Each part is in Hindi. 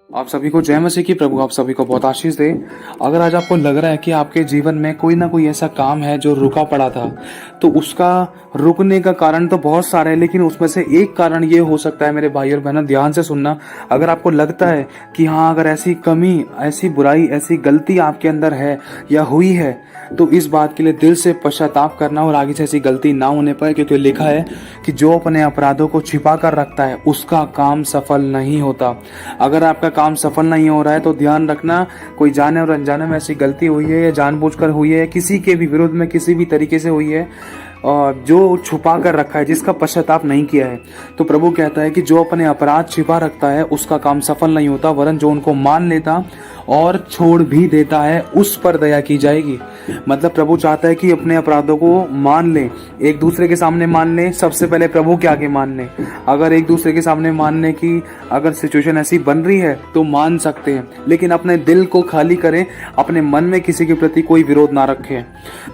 आप सभी को जय मसीह की। प्रभु आप सभी को बहुत आशीष दे। अगर आज आपको लग रहा है कि आपके जीवन में कोई ना कोई ऐसा काम है जो रुका पड़ा था, तो उसका रुकने का कारण तो बहुत सारे हैं, लेकिन उसमें से एक कारण ये हो सकता है मेरे भाई और बहनों, ध्यान से सुनना। अगर आपको लगता है कि हाँ, अगर ऐसी कमी, ऐसी बुराई, ऐसी गलती आपके अंदर है या हुई है, तो इस बात के लिए दिल से पश्चाताप करना और आगे से ऐसी गलती ना होने पाए, क्योंकि लिखा है कि जो अपने अपराधों को छिपा कर रखता है उसका काम सफल नहीं होता। अगर आपका काम सफल नहीं हो रहा है तो ध्यान रखना, कोई जाने और अनजाने में ऐसी गलती हुई है या जानबूझकर हुई है, किसी के भी विरुद्ध में किसी भी तरीके से हुई है और जो छुपा कर रखा है, जिसका पश्चाताप नहीं किया है, तो प्रभु कहता है कि जो अपने अपराध छिपा रखता है उसका काम सफल नहीं होता, वरन जो उनको मान लेता और छोड़ भी देता है उस पर दया की जाएगी। मतलब प्रभु चाहता है कि अपने अपराधों को मान लें, एक दूसरे के सामने मान लें, सबसे पहले प्रभु के आगे मान लें। अगर एक दूसरे के सामने मानने की अगर सिचुएशन ऐसी बन रही है तो मान सकते हैं, लेकिन अपने दिल को खाली करें, अपने मन में किसी के प्रति कोई विरोध ना रखें।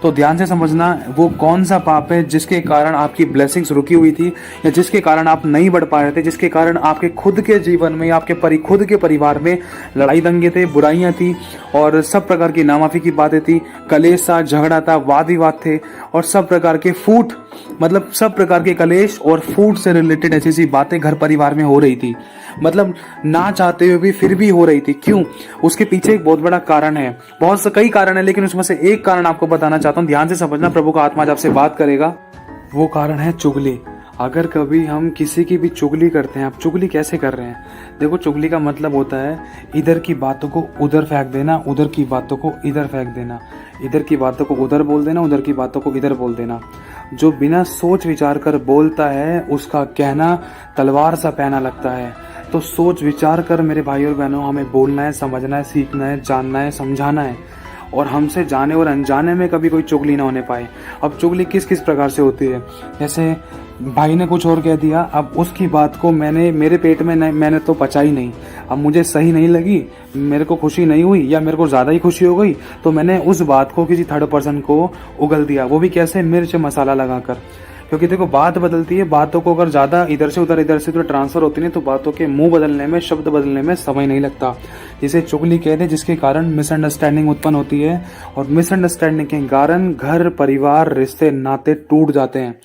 तो ध्यान से समझना, वो कौन सा पाप है जिसके कारण आपकी ब्लेसिंग्स रुकी हुई थी, या जिसके कारण आप नहीं बढ़ पा रहे थे, जिसके कारण आपके खुद के जीवन में, आपके खुद के परिवार में लड़ाई दंगे थे, बुराइयां थी और सब प्रकार की नामाफी की बातें थी, कलेश था, झगड़ा था, वाद विवाद थे और सब प्रकार के फूट, मतलब सब प्रकार के कलेश और फूट से रिलेटेड ऐसी सी बातें घर परिवार में हो रही थी। मतलब ना चाहते हुए भी फिर भी हो रही थी। क्यों? उसके पीछे एक बहुत बड़ा कारण है, बहुत से कई कारण है, लेकिन उसमें से एक कारण आपको बताना चाहता हूं, ध्यान से समझना। प्रभु का आत्मा जब से बात करेगा, वो कारण है चुगली। अगर कभी हम किसी की भी चुगली करते हैं, आप चुगली कैसे कर रहे हैं? देखो, चुगली का मतलब होता है इधर की बातों को उधर फेंक देना, उधर की बातों को इधर फेंक देना, इधर की बातों को उधर बोल देना, उधर की बातों को इधर बोल देना। जो बिना सोच विचार कर बोलता है उसका कहना तलवार सा पैना लगता है। तो सोच विचार कर मेरे भाई और बहनों, हमें बोलना है, समझना है, सीखना है, जानना है, समझाना है, और हमसे जाने और अनजाने में कभी कोई चुगली ना होने पाए। अब चुगली किस किस प्रकार से होती है? जैसे भाई ने कुछ और कह दिया, अब उसकी बात को मेरे पेट में मैंने तो पचा ही नहीं, अब मुझे सही नहीं लगी, मेरे को खुशी नहीं हुई या मेरे को ज़्यादा ही खुशी हो गई, तो मैंने उस बात को किसी थर्ड पर्सन को उगल दिया। वो भी कैसे? मिर्च मसाला लगाकर। क्योंकि देखो, बात बदलती है, बातों को अगर ज़्यादा इधर से उधर ट्रांसफर होती है तो बातों के मुंह बदलने में, शब्द बदलने में समय नहीं लगता। जिसे चुगली कहते हैं, जिसके कारण मिसअंडरस्टैंडिंग उत्पन्न होती है और मिसअंडरस्टैंडिंग के कारण घर परिवार रिश्ते नाते टूट जाते हैं।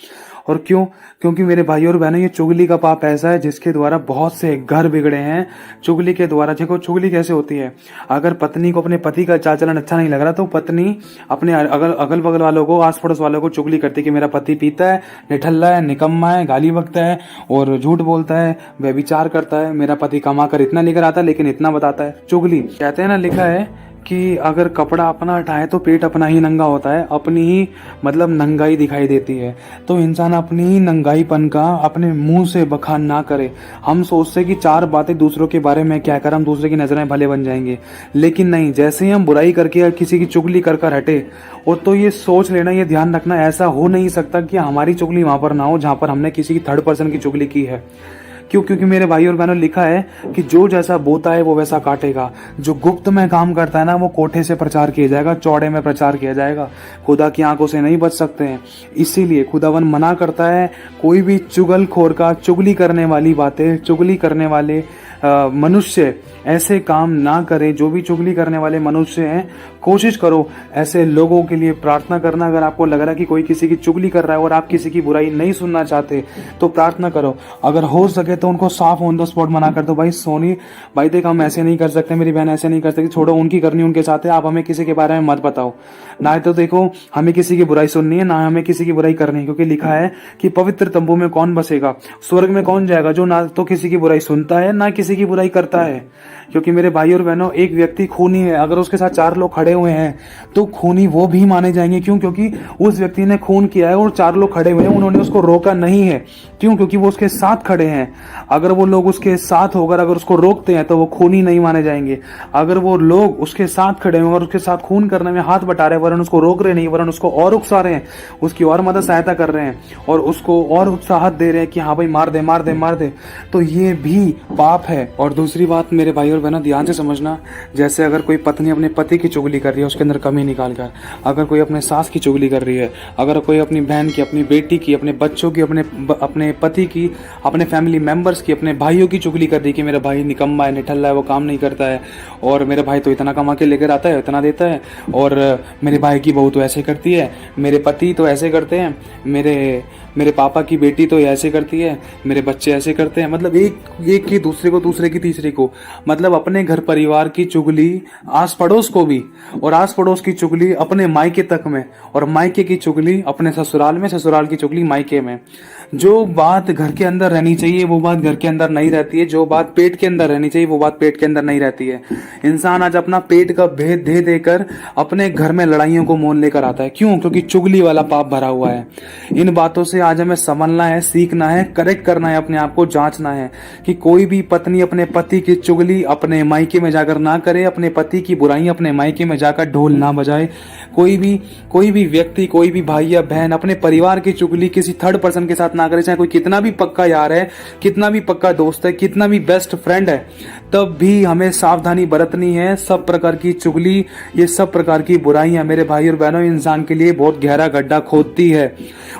और क्यों? क्योंकि मेरे भाई और बहनों, ये चुगली का पाप ऐसा है जिसके द्वारा बहुत से घर बिगड़े हैं। चुगली के द्वारा देखो, चुगली कैसे होती है। अगर पत्नी को अपने पति का चाल चलन अच्छा नहीं लग रहा तो पत्नी अपने अगल बगल वालों को, आस पड़ोस वालों को चुगली करती कि मेरा पति पीता है, निठल्ला है, निकम्मा है, गाली बकता है और झूठ बोलता है, व्यभिचार करता है, मेरा पति कमा कर इतना लेकर आता है लेकिन इतना बताता है। चुगली कहते हैं ना, लिखा है कि अगर कपड़ा अपना हटाए तो पेट अपना ही नंगा होता है, अपनी ही मतलब नंगाई दिखाई देती है। तो इंसान अपनी ही नंगाईपन का अपने मुंह से बखान ना करे। हम सोचते कि चार बातें दूसरों के बारे में क्या कर हम दूसरे की नजर में भले बन जाएंगे, लेकिन नहीं। जैसे ही हम बुराई करके या किसी की चुगली कर हटे, और तो ये सोच लेना, ये ध्यान रखना, ऐसा हो नहीं सकता कि हमारी चुगली वहां पर ना हो जहां पर हमने किसी की थर्ड पर्सन की चुगली की है। क्यों? क्योंकि मेरे भाई और बहनों, लिखा है कि जो जैसा बोता है वो वैसा काटेगा। जो गुप्त में काम करता है ना, वो कोठे से प्रचार किया जाएगा, चौड़े में प्रचार किया जाएगा। खुदा की आंखों से नहीं बच सकते हैं। इसीलिए खुदावन मना करता है, कोई भी चुगलखोर का, चुगली करने वाली बातें, चुगली करने वाले मनुष्य ऐसे काम ना करें। जो भी चुगली करने वाले मनुष्य हैं, कोशिश करो ऐसे लोगों के लिए प्रार्थना करना। अगर आपको लग रहा है कि कोई किसी की चुगली कर रहा है और आप किसी की बुराई नहीं सुनना चाहते, तो प्रार्थना करो। अगर हो सके तो उनको साफ ऑन द स्पॉट मना कर दो, भाई सोनी, भाई देख, हम ऐसे नहीं कर सकते, मेरी बहन ऐसे नहीं कर सकती, छोड़ो, उनकी करनी उनके साथ है, आप हमें किसी के बारे में मत बताओ। ना तो देखो, हमें किसी की बुराई सुननी है, ना हमें किसी की बुराई करनी है, क्योंकि लिखा है कि पवित्र तंबू में कौन बसेगा, स्वर्ग में कौन जाएगा, जो ना तो किसी की बुराई सुनता है ना किसी की बुराई करता है। क्योंकि मेरे भाई और बहनों, एक व्यक्ति खूनी है, अगर उसके साथ चार लोग खड़े हुए हैं तो खूनी वो भी माने जाएंगे। क्यों? क्योंकि उस व्यक्ति ने खून किया है और चार लोग खड़े हुए हैं, उन्होंने उसको रोका नहीं है। क्यों? क्योंकि वो उसके साथ खड़े हैं। अगर वो लोग उसके साथ होकर अगर उसको रोकते हैं तो वो खूनी नहीं माने जाएंगे। अगर वो लोग उसके साथ खड़े हुए और उसके साथ खून करने में हाथ बटा रहे हैं, वरन उसको रोक रहे नहीं, वरन उसको और उकसा रहे हैं, उसकी और मदद सहायता कर रहे हैं और उसको और उत्साहत दे रहे हैं कि हाँ भाई, मार दे मार दे मार दे, तो ये भी पाप है। है। और दूसरी बात मेरे भाई और बहनों ध्यान से समझना, जैसे अगर कोई पत्नी अपने पति की चुगली कर रही है उसके अंदर कमी निकाल कर, अगर कोई अपने सास की चुगली कर रही है, अगर कोई अपनी बहन की, अपनी बेटी की, अपने बच्चों की, अपने पति की, अपने फैमिली मेंबर्स की, अपने भाइयों की चुगली कर रही कि मेरा भाई निकम्मा है, निठल्ला है, वो काम नहीं करता है, और मेरा भाई तो इतना कमा के लेकर आता है, इतना देता है, और मेरे भाई की बहू तो ऐसे करती है, मेरे पति तो ऐसे करते हैं, मेरे पापा की बेटी तो ऐसे करती है, मेरे बच्चे ऐसे करते हैं। मतलब एक की दूसरे को, दूसरे की तीसरे को, मतलब अपने घर परिवार की चुगली आस पड़ोस को भी, और आस पड़ोस की चुगली अपने मायके तक में, और मायके की चुगली अपने ससुराल में, ससुराल की चुगली मायके में। जो बात घर के अंदर रहनी चाहिए वो बात घर के अंदर नहीं रहती है, जो बात पेट के अंदर रहनी चाहिए वो बात पेट के अंदर नहीं रहती है। इंसान आज अपना पेट का भेद दे देकर अपने घर में लड़ाइयों को मोल लेकर आता है। क्यों? क्योंकि चुगली वाला पाप भरा हुआ है। इन बातों से आज हमें संभलना है, सीखना है, करेक्ट करना है, अपने आप को जांचना है कि कोई भी पत्नी अपने पति की चुगली अपने मायके में जाकर ना करे, अपने पति की बुराइयां अपने मायके में जाकर ढोल ना बजाए। कोई भी व्यक्ति, कोई भी भाई या बहन अपने परिवार की चुगली किसी थर्ड पर्सन के साथ ना करे, चाहे कोई कितना भी पक्का यार है, कितना भी पक्का दोस्त है, कितना भी बेस्ट फ्रेंड है, तब भी हमें सावधानी बरतनी है। सब प्रकार की चुगली, ये सब प्रकार की बुराइयां मेरे भाई और बहनों इंसान के लिए बहुत गहरा गड्ढा खोदती है,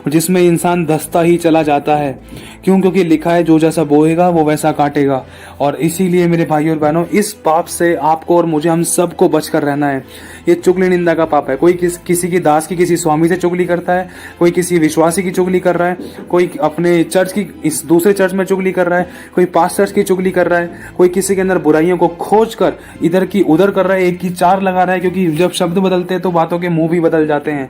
जिसमें इंसान धंसता ही चला जाता है। क्यों? क्योंकि लिखा है जो जैसा बोएगा वो वैसा काटेगा। और इसीलिए मेरे भाई और बहनों इस पाप से आपको और मुझे, हम सबको बचकर रहना है। ये चुगली निंदा का पाप है। कोई किसी की दास की किसी स्वामी से चुगली करता है, कोई किसी विश्वासी की चुगली कर रहा है, कोई अपने चर्च की इस दूसरे चर्च में चुगली कर रहा है, कोई पास्टर्स की चुगली कर रहा है, कोई किसी के अंदर बुराइयों को खोज कर इधर की उधर कर रहा है, एक की चार लगा रहा है। क्योंकि जब शब्द बदलते हैं तो बातों के मुंह भी बदल जाते हैं।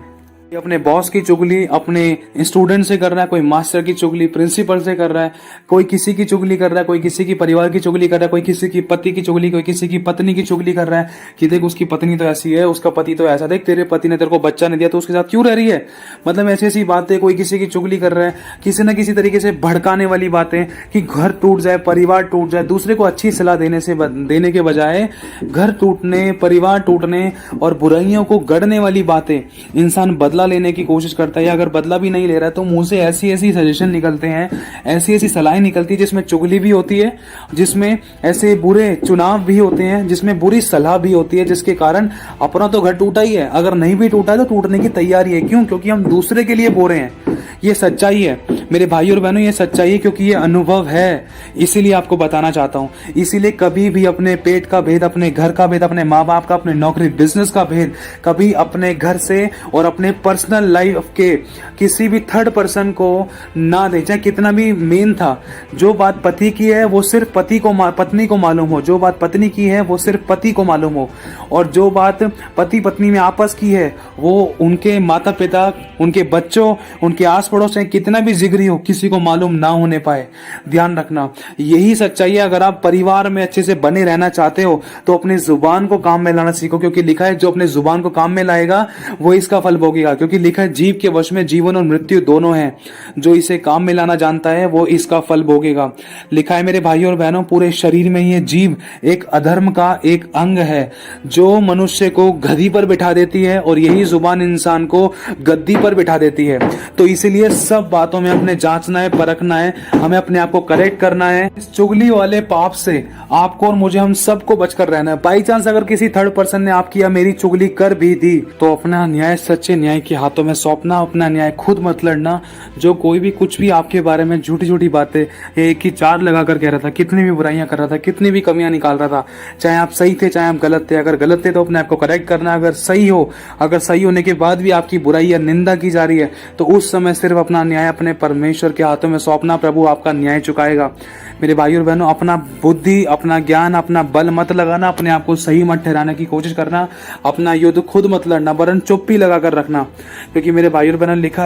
अपने बॉस की चुगली अपने स्टूडेंट से कर रहा है, कोई मास्टर की चुगली प्रिंसिपल से कर रहा है, कोई किसी की चुगली कर रहा है, कोई किसी की परिवार की चुगली कर रहा है, कोई किसी की पति की चुगली, कोई किसी की पत्नी की चुगली कर रहा है कि देख उसकी पत्नी तो ऐसी है, उसका पति तो ऐसा, देख तेरे पति ने तेरे को बच्चा नहीं दिया तो उसके साथ क्यों रह रही है। मतलब ऐसी ऐसी बातें, कोई किसी की चुगली कर रहा है, किसी न किसी तरीके से भड़काने वाली बातें कि घर टूट जाए, परिवार टूट जाए। दूसरे को अच्छी सलाह देने के बजाय घर टूटने, परिवार टूटने और बुराइयों को गढ़ने वाली बातें, इंसान बदला लेने की कोशिश करता है। अगर बदला भी नहीं ले रहा है तो मुंह से ऐसी ऐसी सजेशन निकलते हैं, ऐसी ऐसी सलाहें निकलती है जिसमें चुगली भी होती है, जिसमें ऐसे बुरे चुनाव भी होते हैं, जिसमें बुरी सलाह भी होती है, जिसके कारण अपना तो घर टूटा ही है, अगर नहीं भी टूटा है तो टूटने की तैयारी है। क्यों? क्योंकि हम दूसरे के लिए बो रहे हैं। ये सच्चाई है मेरे भाई और बहनों, ये सच्चाई है क्योंकि ये अनुभव है, इसीलिए आपको बताना चाहता हूं। इसीलिए कभी भी अपने पेट का भेद, अपने घर का भेद, अपने माँ बाप का, अपने नौकरी बिजनेस का भेद कभी अपने घर से और अपने पर्सनल लाइफ के किसी भी थर्ड पर्सन को ना दे, चाहे कितना भी मेन था। जो बात पति की है वो सिर्फ पत्नी को मालूम हो, जो बात पत्नी की है वो सिर्फ पति को मालूम हो, और जो बात पति पत्नी में आपस की है वो उनके माता पिता, उनके बच्चों, उनके आस पड़ोस में कितना भी जिगरी हो, किसी को मालूम ना होने पाए। ध्यान रखना, यही सच्चाई है। अगर आप परिवार में अच्छे से बने रहना चाहते हो तो अपनी जुबान को काम में लाना सीखो, क्योंकि लिखा है जो अपने जुबान को काम में लाएगा वो इसका फल भोगेगा। क्योंकि लिखा है जीव के वश में जीवन और मृत्यु दोनों हैं, जो इसे काम में लाना जानता है वो इसका फल भोगेगा। लिखा है मेरे भाइयों और बहनों, पूरे शरीर में ये जीव एक अधर्म का एक अंग है जो मनुष्य को गद्दी पर बिठा देती है, और यही जुबान इंसान को गद्दी पर बिठा देती है। तो इसीलिए सब बातों में अपने जांचना है, परखना है, हमें अपने आप को करेक्ट करना है। इस चुगली वाले पाप से आपको और मुझे, हम सबको बचकर रहना है। बाई चांस अगर किसी थर्ड पर्सन ने आपकी या मेरी चुगली कर भी दी तो अपना न्याय सच्चे न्याय के हाथों में सौंपना, अपना न्याय खुद मत लड़ना। जो कोई भी कुछ भी आपके बारे में झूठी झूठी बातें, एक ही चार लगाकर कह रहा था, कितनी भी बुराइयां कर रहा था, कितनी भी कमियां निकाल रहा था, चाहे आप सही थे चाहे आप गलत थे, अगर गलत थे तो अपने आप को करेक्ट करना, अगर सही हो, अगर सही होने के बाद भी आपकी बुराई या निंदा की जा रही है तो उस समय सिर्फ अपना न्याय अपने परमेश्वर के हाथों में सौंपना, प्रभु आपका न्याय चुकाएगा। मेरे भाई और बहनों, अपना बुद्धि, अपना ज्ञान, अपना बल मत लगाना, अपने आप को सही मत ठहराने की कोशिश करना, अपना युद्ध खुद मत लड़ना, वरन चुप्पी लगाकर रखना। क्योंकि मेरे भाई और बहनों लिखा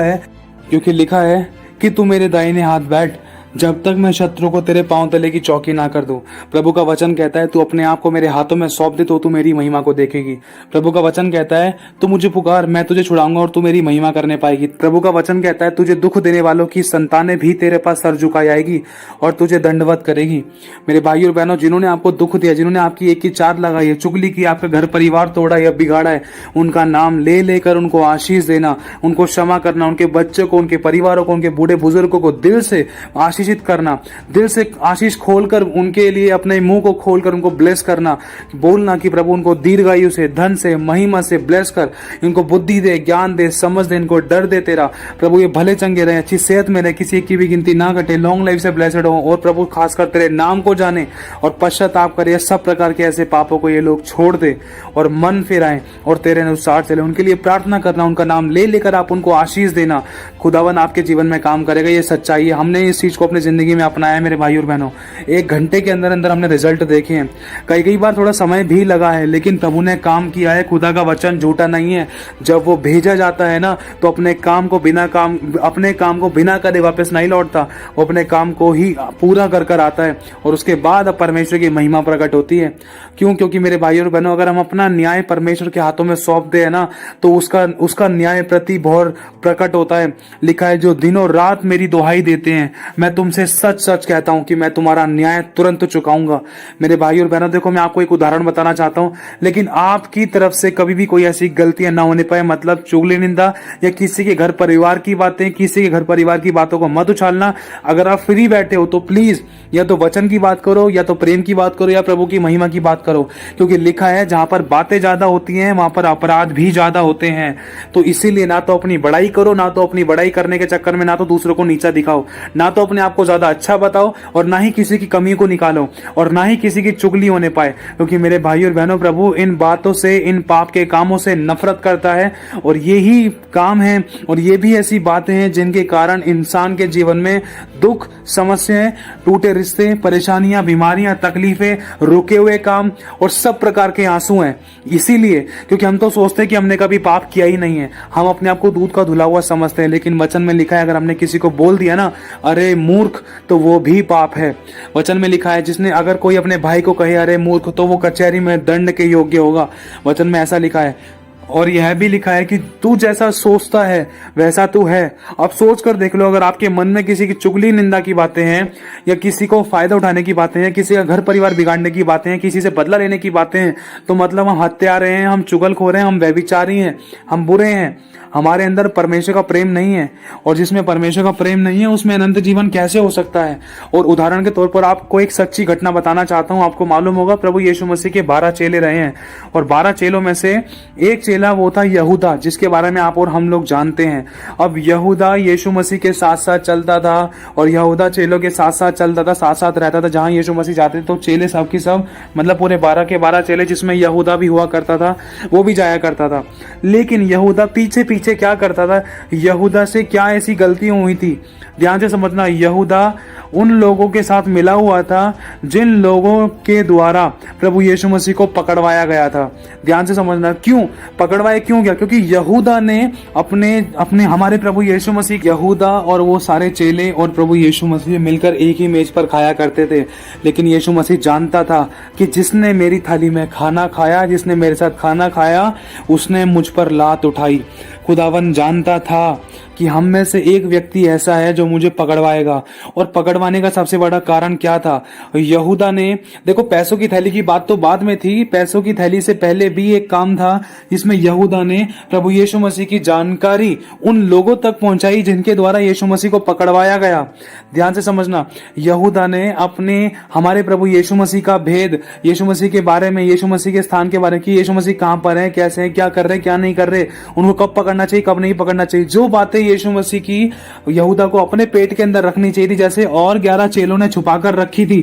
है कि तू मेरे दाहिने हाथ बैठ जब तक मैं शत्रु को तेरे पांव तले की चौकी ना कर दूं। प्रभु का वचन कहता है तू अपने आप को मेरे हाथों में सौंप दे तो तू मेरी महिमा को देखेगी। प्रभु का वचन कहता है तू मुझे पुकार, मैं तुझे छुड़ाऊंगा और तू मेरी महिमा करने पाएगी। प्रभु का वचन कहता है तुझे दुख देने वालों की संतानें भी तेरे पास सर झुकाई आएगी और तुझे दंडवत करेगी। मेरे भाई और बहनों, जिन्होंने आपको दुख दिया, जिन्होंने आपकी एक की चार लगाई है, चुगली की, आपका घर परिवार तोड़ा या बिगाड़ा है, उनका नाम ले लेकर उनको आशीष देना, उनको क्षमा करना, उनके बच्चों को, उनके परिवारों को, उनके बूढ़े बुजुर्गों को दिल से आशीष आशीषित करना, दिल से आशीष खोलकर उनके लिए अपने मुंह को खोलकर उनको ब्लेस करना, बोलना कि प्रभु उनको दीर्घायु से, धन से, महिमा से ब्लेस कर, इनको बुद्धि दे, ज्ञान दे, समझ दे, इनको डर दे तेरा। प्रभु ये भले चंगे रहे, अच्छी सेहत में रहे, किसी की भी गिनती ना घटे, लॉन्ग लाइफ से ब्लेसड हो, और प्रभु खासकर तेरे नाम को जाने और पश्चाताप करे। सब प्रकार के ऐसे पापों को ये लोग छोड़ दे और मन फिराएं और तेरे अनुसार चले। उनके लिए प्रार्थना करना, उनका नाम ले लेकर आप उनको आशीष देना। खुदावन आपके जीवन में काम करेगा, ये सच्चाई है। हमने इस चीज को अपनी जिंदगी में अपनाया मेरे भाई और बहनों। 1 घंटे के अंदर अंदर हमने रिजल्ट देखे हैं। कई बार थोड़ा समय भी लगा है, लेकिन प्रभु ने काम किया है। खुदा का वचन झूठा नहीं है। जब वो भेजा जाता है ना, तो अपने काम को बिना करे वापस नहीं लौटता। वो अपने काम को ही पूरा कर कर आता है और उसके बाद अब परमेश्वर की महिमा प्रकट होती है। क्यों? क्योंकि मेरे भाई और बहनों, अगर हम अपना न्याय परमेश्वर के हाथों में सौंप दे ना, तो उसका न्याय प्रति बहुत प्रकट होता है। लिखा है, जो दिनों रात मेरी दुहाई देते हैं, मैं तुमसे सच सच कहता हूं कि मैं तुम्हारा न्याय तुरंत चुकाऊंगा। मेरे भाई और बहनों, देखो मैं आपको एक उदाहरण बताना चाहता हूं, लेकिन आपकी तरफ से कभी भी कोई ऐसी गलतियां ना होने पाए, मतलब चुगली, निंदा या किसी के घर परिवार की बातें, किसी के घर परिवार की बातों को मत उछालना। अगर आप फ्री बैठे हो तो प्लीज या तो वचन की बात करो, या तो प्रेम की बात करो, या प्रभु की महिमा की बात करो। क्योंकि लिखा है, जहां पर बातें ज्यादा होती हैं वहां पर अपराध भी ज्यादा होते हैं। तो इसीलिए ना तो अपनी बड़ाई करो, ना तो अपनी बड़ाई करने के चक्कर में ना तो दूसरों को नीचा दिखाओ, ना तो अपने आप को ज्यादा अच्छा बताओ, और ना ही किसी की कमी को निकालो, और ना ही किसी की चुगली होने पाए। क्योंकि मेरे भाई और बहनों, प्रभु इन बातों से, इन पाप के कामों से नफरत करता है। और ये ही काम है और ये भी ऐसी बातें हैं जिनके कारण इंसान के जीवन में दुख, समस्याएं, टूटे रिश्ते, परेशानियां, बीमारियां, तकलीफें, रुके हुए काम और सब प्रकार के आंसू हैं। इसीलिए क्योंकि हम तो सोचते हैं कि हमने कभी पाप किया ही नहीं है, हम अपने आप को दूध का धुला हुआ समझते हैं। लेकिन वचन में लिखा है, अगर हमने किसी को बोल दिया ना, अरे मूर्ख, तो वो भी पाप है। वचन में लिखा है, जिसने अगर कोई अपने भाई को कहे अरे मूर्ख, तो वो कचहरी में दंड के योग्य होगा। वचन में ऐसा लिखा है। और यह भी लिखा है कि तू जैसा सोचता है वैसा तू है। अब सोच कर देख लो, अगर आपके मन में किसी की चुगली, निंदा की बातें हैं, या किसी को फायदा उठाने की बातें हैं, किसी का घर परिवार बिगाड़ने की बातें हैं, किसी से बदला लेने की बातें हैं, तो मतलब हम हत्यारे हैं, हम चुगलखोर हैं, हम व्यभिचारी हैं, हम बुरे हैं। हमारे अंदर परमेश्वर का प्रेम नहीं है, और जिसमें परमेश्वर का प्रेम नहीं है उसमें अनंत जीवन कैसे हो सकता है। और उदाहरण के तौर पर आपको एक सच्ची घटना बताना चाहता हूं। आपको मालूम होगा, प्रभु यीशु मसीह के 12 चेले रहे हैं, और 12 चेलों में से एक चेला वो था यहूदा, जिसके बारे में आप और हम लोग जानते हैं। अब यहूदा यीशु मसीह के साथ साथ चलता था, और यहूदा चेलों के साथ साथ चलता था, साथ साथ रहता था। जहां यीशु मसीह जाते थे तो चेले सब की सब, मतलब पूरे 12 के 12 चेले, जिसमें यहूदा भी हुआ करता था, वो भी जाया करता था। लेकिन यहूदा पीछे पीछे क्या करता था, यहूदा से क्या ऐसी गलतियां हुई थी, ध्यान से समझना। यहूदा उन लोगों के साथ मिला हुआ था जिन लोगों के द्वारा प्रभु यीशु मसीह को पकड़वाया गया था। ध्यान से समझना, क्यों पकड़वाया, क्यों गया? क्योंकि यहूदा ने अपने हमारे प्रभु यीशु मसीह, यहूदा और वो सारे चेले और प्रभु यीशु मसीह मिलकर एक ही मेज पर खाया करते थे। लेकिन यीशु मसीह जानता था कि जिसने मेरी थाली में खाना खाया, जिसने मेरे साथ खाना खाया, उसने मुझ पर लात उठाई। खुदावन जानता था कि हम में से एक व्यक्ति ऐसा है जो मुझे पकड़वाएगा। और पकड़वाने का सबसे बड़ा कारण क्या था? यहूदा ने, देखो पैसों की थैली की बात तो बाद में थी, पैसों की थैली से पहले भी एक काम था जिसमें यहूदा ने प्रभु यीशु मसीह की जानकारी उन लोगों तक पहुंचाई जिनके द्वारा यीशु मसीह को पकड़वाया गया। ध्यान से समझना, यहूदा ने हमारे प्रभु यीशु मसीह का भेद, यीशु मसीह के बारे में, यीशु मसीह के स्थान के बारे में, कि यीशु मसीह कहां पर है, कैसे है, क्या कर रहे, क्या नहीं कर रहे, उनको कब पकड़ना चाहिए, कब नहीं पकड़ना चाहिए, जो बातें यीशु मसीह की यहूदा को अपने पेट के अंदर रखनी चाहिए थी, जैसे और 11 चेलों ने छुपाकर रखी थी,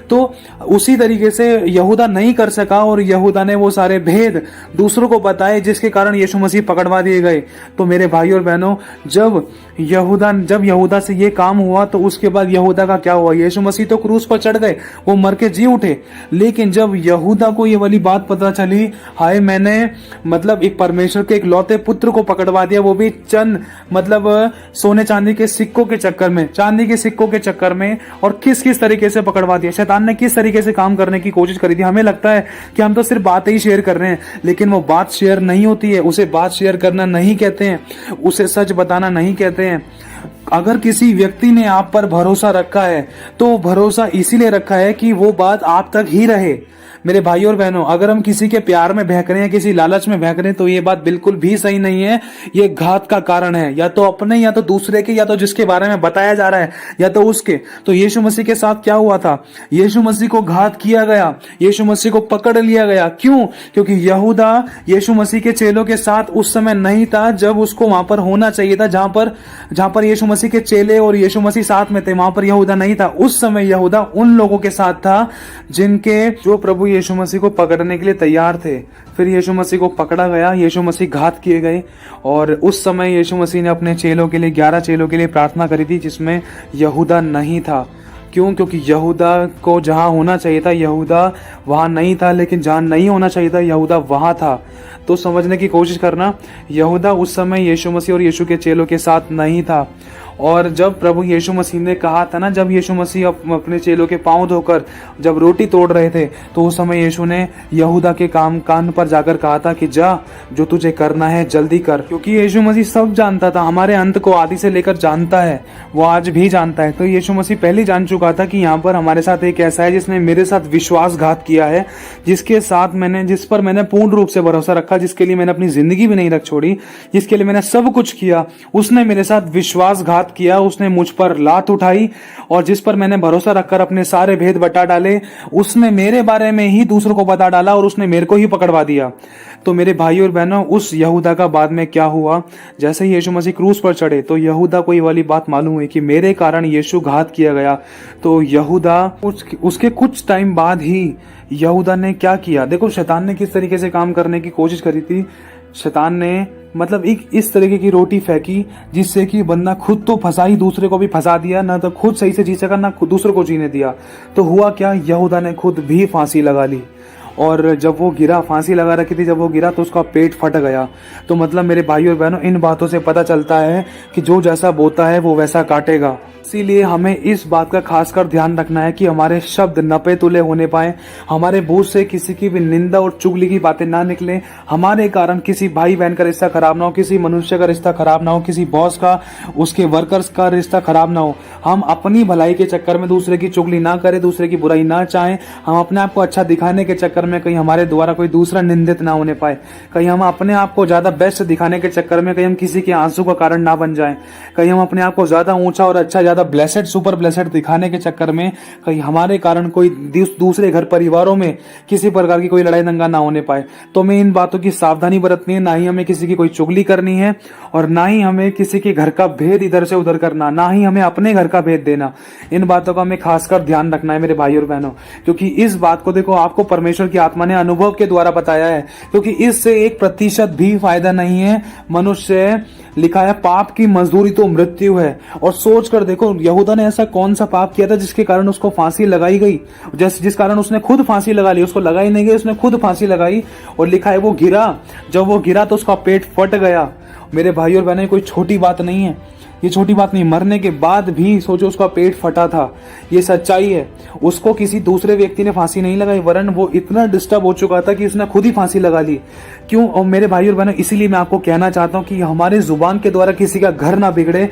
तो उसी तरीके से यहूदा नहीं कर सका। और यहूदा ने वो सारे भेद दूसरों को बताए, जिसके कारण यीशु मसीह पकड़वा दिए गए। तो मेरे भाई और बहनों, जब यहूदा से ये काम हुआ, तो उसके बाद यहूदा का क्या हुआ? यीशु मसीह तो क्रूस पर चढ़ गए, वो मर के जी उठे। लेकिन जब यहूदा को ये वाली बात पता चली, हाय मैंने मतलब एक परमेश्वर के एक लौते पुत्र को पकड़वा दिया, वो भी चंद मतलब सोने चांदी के सिक्कों के चक्कर में, चांदी के सिक्कों के चक्कर में, और किस किस तरीके से पकड़वा दिया, शैतान ने किस तरीके से काम करने की कोशिश करी थी। हमें लगता है कि हम तो सिर्फ बातें ही शेयर कर रहे हैं, लेकिन वो बात शेयर नहीं होती है, उसे बात शेयर करना नहीं कहते हैं, उसे सच बताना नहीं कहते हैं। अगर किसी व्यक्ति ने आप पर भरोसा रखा है, तो भरोसा इसीलिए रखा है कि वो बात आप तक ही रहे। मेरे भाई और बहनों, अगर हम किसी के प्यार में बहक रहे हैं, किसी लालच में बहक रहे हैं, तो ये बात बिल्कुल भी सही नहीं है। ये घात का कारण है, या तो अपने, या तो दूसरे के, या तो जिसके बारे में बताया जा रहा है, या तो उसके। तो यीशु मसीह के साथ क्या हुआ था? यीशु मसीह को घात किया गया, यीशु मसीह को पकड़ लिया गया। क्यों? क्योंकि यहूदा यीशु मसीह के चेलों के साथ उस समय नहीं था जब उसको वहां पर होना चाहिए था। जहां पर यीशु मसीह के चेले और यीशु मसीह साथ में थे, वहां पर यहूदा नहीं था। उस समय यहूदा उन लोगों के साथ था जो प्रभु यीशु मसीह को पकड़ने के लिए तैयार थे। फिर यीशु मसीह को पकड़ा गया, यीशु मसीह घात किए गए, और उस समय यीशु मसीह ने अपने चेलों के लिए, 11 चेलों के लिए प्रार्थना करी थी, जिसमें यहूदा नहीं था। क्यों? क्योंकि यहूदा को जहां होना चाहिए था, यहूदा वहां नहीं था, लेकिन जहां नहीं होना चाहिए था, यहूदा वहां था। तो समझने की कोशिश करना, यहूदा उस समय यीशु मसीह और यीशु के चेलों के साथ नहीं था। और जब प्रभु यीशु मसीह ने कहा था ना, जब यीशु मसीह अपने चेलों के पांव धोकर जब रोटी तोड़ रहे थे, तो उस समय यीशु ने यहूदा के कान पर जाकर कहा था कि जा, जो तुझे करना है जल्दी कर। क्योंकि यीशु मसीह सब जानता था, हमारे अंत को आदि से लेकर जानता है, वो आज भी जानता है। तो यीशु मसीह पहले जान चुका था कि यहाँ पर हमारे साथ एक ऐसा है जिसने मेरे साथ विश्वासघात किया है, जिस पर मैंने पूर्ण रूप से भरोसा रखा, जिसके लिए मैंने अपनी जिंदगी भी नहीं रख छोड़ी, जिसके लिए मैंने सब कुछ किया, उसने मेरे साथ विश्वासघात किया, उसने मुझ पर लात उठाई, और जिस पर मैंने भरोसा रखकर अपने सारे भेद बता डाले, उसने मेरे बारे में ही दूसरों को बता डाला और उसने मेरे को ही पकड़वा दिया। तो मेरे भाई और बहनों, उस यहूदा का बाद में क्या हुआ? जैसे ही यीशु मसीह क्रूस पर चढ़े, तो यहूदा को ये वाली बात मालूम हुई कि मेरे कारण यीशु घात किया गया। तो यहूदा उसके कुछ टाइम बाद ही यहूदा ने क्या किया? देखो, शैतान ने किस तरीके से काम करने की कोशिश करी थी। शैतान ने मतलब एक इस तरीके की रोटी फेंकी जिससे कि बंदा खुद तो फंसा ही, दूसरे को भी फंसा दिया, ना तो खुद सही से जी सका, ना दूसरे को जीने दिया। तो हुआ क्या? यहूदा ने खुद भी फांसी लगा ली, और जब वो गिरा, फांसी लगा रखी थी, जब वो गिरा तो उसका पेट फट गया। तो मतलब मेरे भाई और बहनों, इन बातों से पता चलता है कि जो जैसा बोता है वो वैसा काटेगा। इसीलिए हमें इस बात का खासकर ध्यान रखना है कि हमारे शब्द नपे तुले होने पाए, हमारे मुंह से किसी की भी निंदा और चुगली की बातें ना निकले, हमारे कारण किसी भाई बहन का रिश्ता खराब ना हो, किसी मनुष्य का रिश्ता खराब ना हो, किसी बॉस का, उसके वर्कर्स का रिश्ता खराब ना हो। हम अपनी भलाई के चक्कर में दूसरे की चुगली ना करें, दूसरे की बुराई ना चाहें। हम अपने आप को अच्छा दिखाने के चक्कर में कहीं हमारे द्वारा कोई दूसरा निंदित ना होने पाए, कहीं हम अपने आप को ज्यादा बेस्ट दिखाने के चक्कर में कहीं हम किसी के आंसू का कारण ना बन जाएं, कहीं हम अपने आप को ज्यादा ऊंचा और अच्छा, ज्यादा ब्लेसेड, सुपर ब्लेसेड दिखाने के चक्कर में कहीं हमारे कारण कोई दूसरे घर परिवारों में किसी प्रकार की कोई लड़ाई दंगा ना होने पाए। तो हमें इन बातों की सावधानी बरतनी है। ना ही हमें किसी की कोई चुगली करनी है, और ना ही हमें किसी के घर का भेद इधर से उधर करना, ना ही हमें अपने घर का भेद देना। इन बातों का हमें खासकर ध्यान रखना है मेरे भाई और बहनों, क्योंकि इस बात को देखो, आपको परमेश्वर की आत्मा ने अनुभव के द्वारा बताया है, क्योंकि इससे 1% भी फायदा नहीं है। मनुष्य, लिखा है, पाप की मजदूरी तो मृत्यु है। और सोच कर देखो, यहूदा ने ऐसा कौन सा पाप किया था जिसके कारण उसको फांसी लगाई गई? जिस कारण उसने खुद फांसी लगा ली। उसको लगाई नहीं गई, उसने खुद फांसी लगाई। और लिखा है वो गिरा, जब वो गिरा तो उसका पेट फट गया। मेरे भाई और बहनों, कोई छोटी बात नहीं है, ये छोटी बात नहीं। मरने के बाद भी सोचो उसका पेट फटा था, ये सच्चाई है। उसको किसी दूसरे व्यक्ति ने फांसी नहीं लगाई, वरन वो इतना डिस्टर्ब हो चुका था कि उसने खुद ही फांसी लगा ली। क्यों? और मेरे भाई और बहनों, इसीलिए मैं आपको कहना चाहता हूं कि हमारे जुबान के द्वारा किसी का घर ना बिगड़े।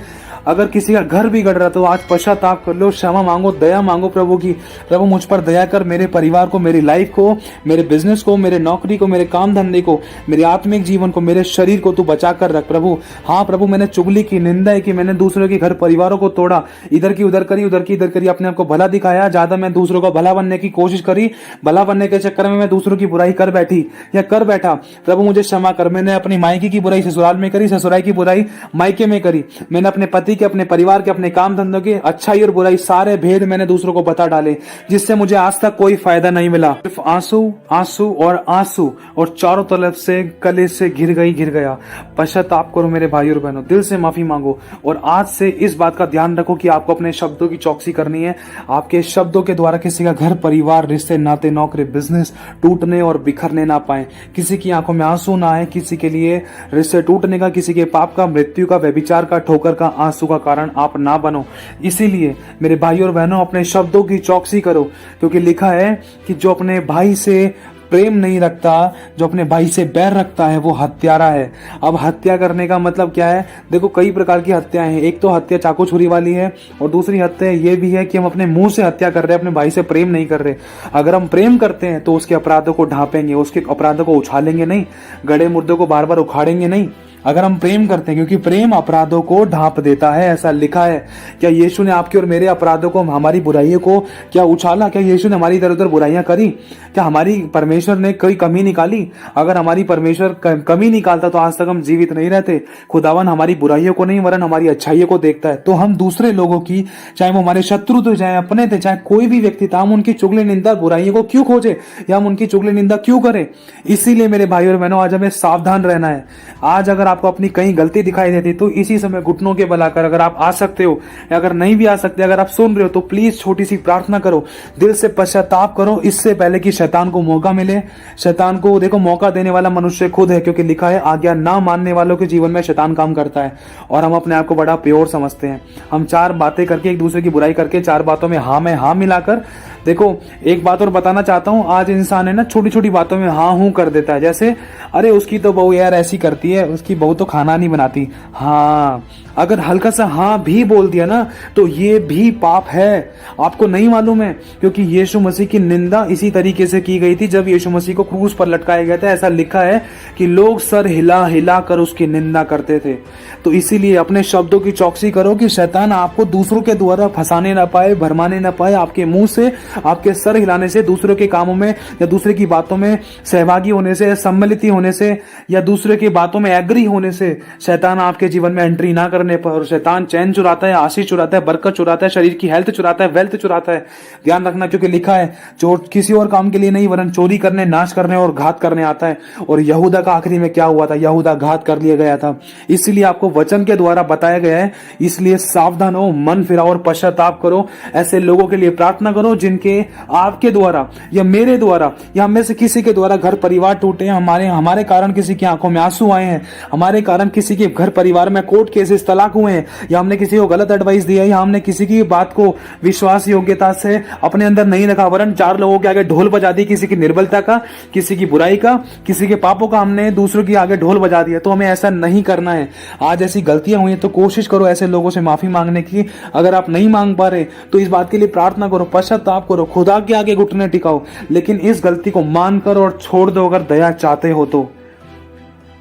अगर किसी का घर बिगड़ रहा तो आज पश्चाताप कर लो, क्षमा मांगो, दया मांगो प्रभु की। प्रभु मुझ पर दया कर, मेरे परिवार को, मेरी लाइफ को, मेरे बिजनेस को, मेरे नौकरी को, मेरे काम धंधे को, मेरे आत्मिक जीवन को, मेरे शरीर को तू बचा कर रख प्रभु। हाँ प्रभु, मैंने चुगली की, निंदा की, मैंने दूसरों के घर परिवारों को तोड़ा, इधर की उधर करी, उधर की इधर करी, अपने आप को भला दिखाया, ज्यादा मैं दूसरों का भला बनने की कोशिश करी, भला बनने के चक्कर में मैं दूसरों की बुराई कर बैठी या कर बैठा। प्रभु मुझे क्षमा कर। मैंने अपनी मायके की बुराई ससुराल में करी, ससुराल की बुराई मायके में करी। मैंने अपने पति के, अपने परिवार के, अपने काम धंधों के अच्छाई और बुराई सारे भेद मैंने दूसरों को बता डाले, जिससे मुझे आज तक कोई फायदा नहीं मिला। सिर्फ आंसू, आंसू और आंसू, और चारों तरफ से गले से घिर गया। पश्चाताप करो मेरे भाई और बहनों, दिल से माफी मांगो। और आज से इस बात का ध्यान रखो कि आपको अपने शब्दों की चौकसी करनी है। आपके शब्दों के द्वारा किसी का घर परिवार, रिश्ते नाते, नौकरी, बिजनेस टूटने और बिखरने ना पाए। किसी की आंखों में आंसू ना आए, किसी के लिए रिश्ते टूटने का, किसी के पाप का, मृत्यु का, व्यभिचार का, ठोकर का, आंसू का कारण आप ना बनो। इसीलिए मेरे भाई और बहनों, अपने शब्दों की चौकसी करो, क्योंकि लिखा है कि जो अपने भाई से प्रेम नहीं रखता, जो अपने भाई से बैर रखता है, वो हत्यारा है। अब हत्या करने का मतलब क्या है? देखो कई प्रकार की हत्याएं हैं। एक तो हत्या चाकू छुरी वाली है, और दूसरी हत्या ये भी है कि हम अपने मुंह से हत्या कर रहे हैं, अपने भाई से प्रेम नहीं कर रहे। अगर हम प्रेम करते हैं तो उसके अपराधों को ढांपेंगे, उसके अपराधों को उछालेंगे नहीं, गड़े मुर्दों को बार बार उखाड़ेंगे नहीं। अगर हम प्रेम करते हैं, क्योंकि प्रेम अपराधों को ढांप देता है, ऐसा लिखा है। क्या यीशु ने आपके और मेरे अपराधों को, हमारी बुराइयों को क्या उछाला? क्या यीशु ने हमारी इधर उधर बुराइयां करी? क्या हमारी परमेश्वर ने कोई कमी निकाली? अगर हमारी परमेश्वर कमी निकालता तो आज तक हम जीवित नहीं रहते। खुदावन हमारी बुराइयों को नहीं वरन हमारी अच्छाइयों को देखता है। तो हम दूसरे लोगों की, चाहे वो हमारे शत्रु थे, चाहे अपने थे, चाहे कोई भी व्यक्ति था, हम उनकी चुगली निंदा बुराइयों को क्यों खोजे, या हम उनकी चुगली निंदा क्यों करें? इसीलिए मेरे भाई और बहनों, आज हमें सावधान रहना है। आज अगर आपको अपनी कहीं गलती दिखाई देती तो इसी समय घुटनों के बल आकर, अगर आप आ सकते हो या अगर नहीं भी आ सकते, अगर आप सुन रहे हो तो प्लीज छोटी सी प्रार्थना करो, दिल से पश्चाताप करो, इससे पहले कि शैतान को मौका मिले। शैतान को देखो, मौका देने वाला मनुष्य खुद है, क्योंकि लिखा है आज्ञा ना मानने वालों के जीवन में शैतान काम करता है। और हम अपने आप को बड़ा प्योर समझते हैं। हम चार बातें करके, एक दूसरे की बुराई करके, चार बातों में हाँ में हाँ मिलाकर, देखो एक बात और बताना चाहता हूं, आज इंसान है ना छोटी छोटी बातों में हाँ हूं कर देता है। जैसे अरे उसकी तो बहू यार ऐसी करती है, उसकी बहू तो खाना नहीं बनाती। हाँ, अगर हल्का सा हाँ भी बोल दिया ना तो ये भी पाप है। आपको नहीं मालूम है? क्योंकि यीशु मसीह की निंदा इसी तरीके से की गई थी जब यीशु मसीह को क्रूस पर लटकाया गया था। ऐसा लिखा है कि लोग सर हिला हिला कर उसकी निंदा करते थे। तो इसीलिए अपने शब्दों की चौकसी करो कि शैतान आपको दूसरों के द्वारा फंसाने ना पाए, भरमाने ना पाए। आपके मुंह से, आपके सर हिलाने से, दूसरों के कामों में या दूसरे की बातों में सहभागी होने से, सम्मिलित होने से, या दूसरे की बातों में एग्री होने से शैतान आपके जीवन में एंट्री ना करने पर। शैतान चैन चुराता है, आशीष चुराता है, बरकत चुराता है, शरीर की हेल्थ चुराता है, वेल्थ चुराता है। ध्यान रखना, क्योंकि लिखा है चोर किसी और काम के लिए नहीं वरन चोरी करने, नाश करने और घात करने आता है। और यहूदा का आखिरी में क्या हुआ था? यहूदा घात कर लिया गया था। इसलिए आपको वचन के द्वारा बताया गया है, इसलिए सावधान हो, मन फिराओ और पश्चाताप करो। ऐसे लोगों के लिए प्रार्थना करो जिनके आपके द्वारा या मेरे द्वारा या हम में से किसी के द्वारा घर परिवार टूटे, हमारे कारण किसी की आंखों में आंसू आए हैं, हमारे कारण किसी के घर परिवार में कोर्ट केसेस, तलाक हुए हैं, या हमने किसी को गलत एडवाइस दिया, या हमने किसी की बात को विश्वास योग्यता से अपने अंदर नहीं रखा वरन चार लोगों के आगे ढोल बजा दी, किसी की निर्बलता का, किसी की बुराई का, किसी के पापों का हमने दूसरों के आगे ढोल बजा दिया। तो हमें ऐसा नहीं करना है। आज ऐसी गलतियां हुई तो कोशिश करो ऐसे लोगों से माफी मांगने की। अगर आप नहीं मांग पा रहे तो इस बात के लिए प्रार्थना करो, पश्चाताप करो, खुदा के आगे घुटने टिकाओ, लेकिन इस गलती को मानकर और छोड़ दो। अगर दया चाहते हो तो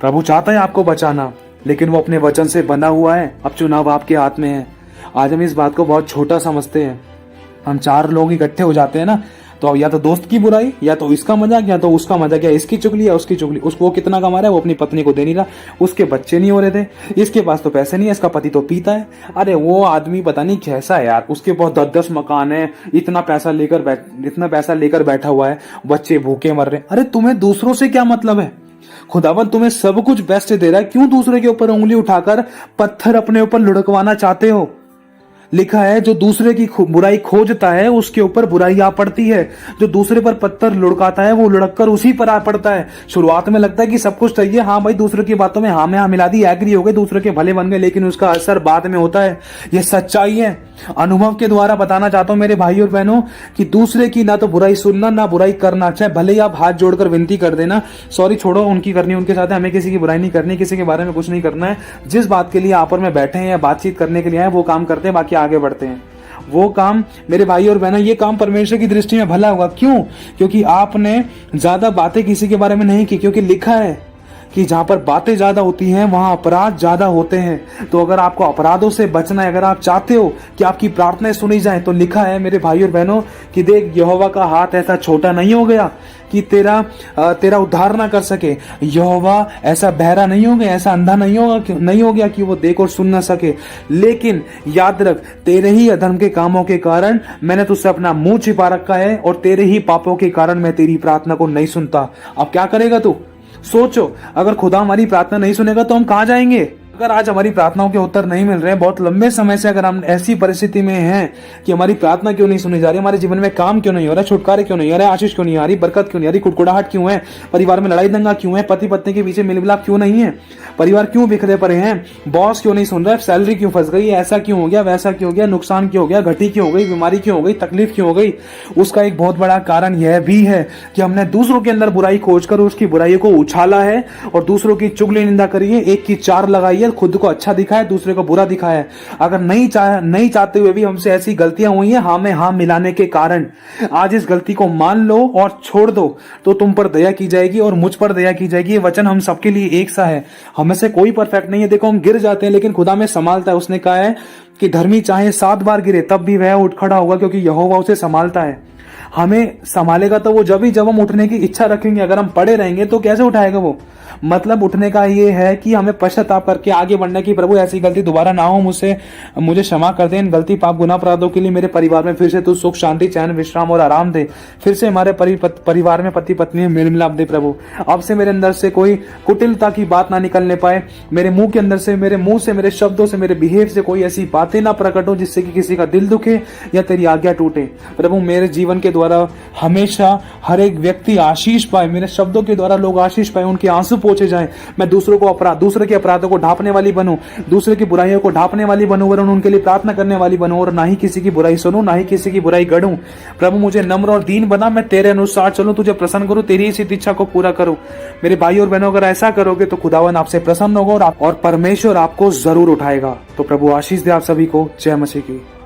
प्रभु चाहता है आपको बचाना, लेकिन वो अपने वचन से बना हुआ है। अब चुनाव आपके हाथ में है। आज हम इस बात को बहुत छोटा समझते हैं। हम चार लोग इकट्ठे हो जाते हैं ना, तो या तो दोस्त की बुराई, या तो इसका मजाक, या तो उसका मजाक, या इसकी चुगली या उसकी चुगली। उसको वो कितना कमा रहा है, वो अपनी पत्नी को दे नहीं रहा, उसके बच्चे नहीं हो रहे थे, इसके पास तो पैसे नहीं है, इसका पति तो पीता है। अरे वो आदमी पता नहीं कैसा है यार, उसके पास 10-10 मकान है, इतना पैसा लेकर बैठा हुआ है, बच्चे भूखे मर रहे। अरे तुम्हें दूसरों से क्या मतलब है? खुदावन तुम्हें सब कुछ बेस्ट दे रहा है, क्यों दूसरे के ऊपर उंगली उठाकर पत्थर अपने ऊपर लुढ़कवाना चाहते हो? लिखा है जो दूसरे की बुराई खोजता है उसके ऊपर बुराई आ पड़ती है, जो दूसरे पर पत्थर लुढ़काता है वो लुढ़क कर उसी पर आ पड़ता है। शुरुआत में लगता है कि सब कुछ सही है, हाँ भाई दूसरे की बातों में हाँ में हाँ मिला दी, एग्री हो गए, दूसरे के भले बन गए, लेकिन उसका असर बाद में होता है। ये सच्चाई है। अनुभव के द्वारा बताना चाहता हूं मेरे भाई और बहनों कि दूसरे की ना तो बुराई सुनना ना बुराई करना, चाहे भले ही आप हाथ जोड़कर विनती कर देना, सॉरी छोड़ो उनकी करनी उनके साथ है, हमें किसी की बुराई नहीं करनी, किसी के बारे में कुछ नहीं करना है। जिस बात के लिए आप और मैं बैठे हैं या बातचीत करने के लिए आए वो काम करते हैं, बाकी आगे बढ़ते हैं। वो काम मेरे भाई और बहनों, ये काम परमेश्वर की दृष्टि में भला होगा। क्यों? क्योंकि आपने ज्यादा बातें किसी के बारे में नहीं की, क्योंकि लिखा है कि जहां पर बातें ज्यादा होती हैं वहां अपराध ज्यादा होते हैं। तो अगर आपको अपराधों से बचना है, अगर आप चाहते हो कि आपकी प्रार्थनाएं सुनी जाएं, तो लिखा है मेरे भाई और बहनों कि देख यहोवा का हाथ ऐसा छोटा नहीं हो गया कि तेरा उद्धार ना कर सके। यहोवा ऐसा बहरा नहीं हो गया, ऐसा अंधा नहीं हो गया कि वो देख और सुन ना सके। लेकिन याद रख, तेरे ही अधर्म के कामों के कारण मैंने तुझसे अपना मुंह छिपा रखा है, और तेरे ही पापों के कारण मैं तेरी प्रार्थना को नहीं सुनता। अब क्या करेगा तू? सोचो, अगर खुदा हमारी प्रार्थना नहीं सुनेगा तो हम कहां जाएंगे? अगर आज हमारी प्रार्थनाओं के उत्तर नहीं मिल रहे हैं, बहुत लंबे समय से अगर हम ऐसी परिस्थिति में हैं कि हमारी प्रार्थना क्यों नहीं सुनी जा रही, हमारे जीवन में काम क्यों नहीं हो रहा, छुटकारे क्यों नहीं हो रहा, आशीष क्यों नहीं आ रही, बरकत क्यों नहीं आ रही, कुड़कुड़ाहट क्यों है, परिवार में लड़ाई दंगा क्यों है, पति पत्नी के बीच मिलमिलाप क्यों नहीं है, परिवार क्यों बिखरे पड़े हैं, बॉस क्यों नहीं सुन रहा है, सैलरी क्यों फंस गई, ऐसा क्यों हो गया, वैसा क्यों हो गया, नुकसान क्यों हो गया, घटी क्यों हो गई, बीमारी क्यों हो गई, तकलीफ क्यों हो गई, उसका एक बहुत बड़ा कारण यह भी है कि हमने दूसरों के अंदर बुराई खोजकर उसकी बुराई को उछाला है और दूसरों की चुगली निंदा करी है, एक की चार लगाई है, खुद को अच्छा दिखाया, दूसरे को बुरा दिखाया। अगर नहीं चाहते हुए भी हमसे ऐसी गलतियां हुई हैं हाँ में हाँ मिलाने के कारण, आज इस गलती को मान लो और छोड़ दो तो तुम पर दया की जाएगी और मुझ पर दया की जाएगी। ये वचन हम सबके लिए एक सा है, हमें से कोई परफेक्ट नहीं है। देखो हम गिर जाते हैं लेकिन खुदा में संभालता है। उसने कहा है कि धर्मी चाहे 7 बार गिरे तब भी वह उठ खड़ा होगा, क्योंकि यहोवा उसे संभालता है। हमें संभालेगा तो वो जब हम उठने की इच्छा रखेंगे। अगर हम पड़े रहेंगे तो कैसे उठाएगा वो? मतलब उठने का ये है कि हमें पश्चाताप करके आगे बढ़ने की, प्रभु ऐसी गलती दोबारा ना हो, मुझे क्षमा कर दे, इन गलती पाप गुनाह अपराधों के लिए मेरे परिवार में फिर से तू सुख शांति चैन विश्राम और आराम दे, फिर से हमारे परिवार में पति पत्नी में मेल मिलाप दे। प्रभु अब से मेरे अंदर से कोई कुटिलता की बात ना निकलने पाए, मेरे मुंह के अंदर से, मेरे मुंह से, मेरे शब्दों से, मेरे बिहेव से कोई ऐसी बातें ना प्रकट हो जिससे कि किसी का दिल दुखे या तेरी आज्ञा टूटे। प्रभु मेरे जीवन के द्वारा हमेशा हर एक व्यक्ति आशीष पाए, मेरे शब्दों के द्वारा लोग आशीष पाए, उनके आंसू पोंछे जाएं। मैं दूसरे के अपराधों को ढांपने वाली बनूं, दूसरे की बुराइयों को ढांपने वाली बनूं, वरन उनके लिए प्रार्थना करने वाली बनूं और ना ही किसी की बुराई सुनूं, ना ही किसी की बुराई गढ़ूं। प्रभु मुझे नम्र और दीन बना, मैं तेरे अनुसार चलूं, तुझे प्रसन्न करूं, तेरी इस इच्छा को पूरा करूं। मेरे भाई और बहनों अगर ऐसा करोगे तो खुदावन आपसे प्रसन्न होगा और परमेश्वर आपको जरूर उठाएगा। तो प्रभु आशीष दे आप सभी को। जय मसीह की।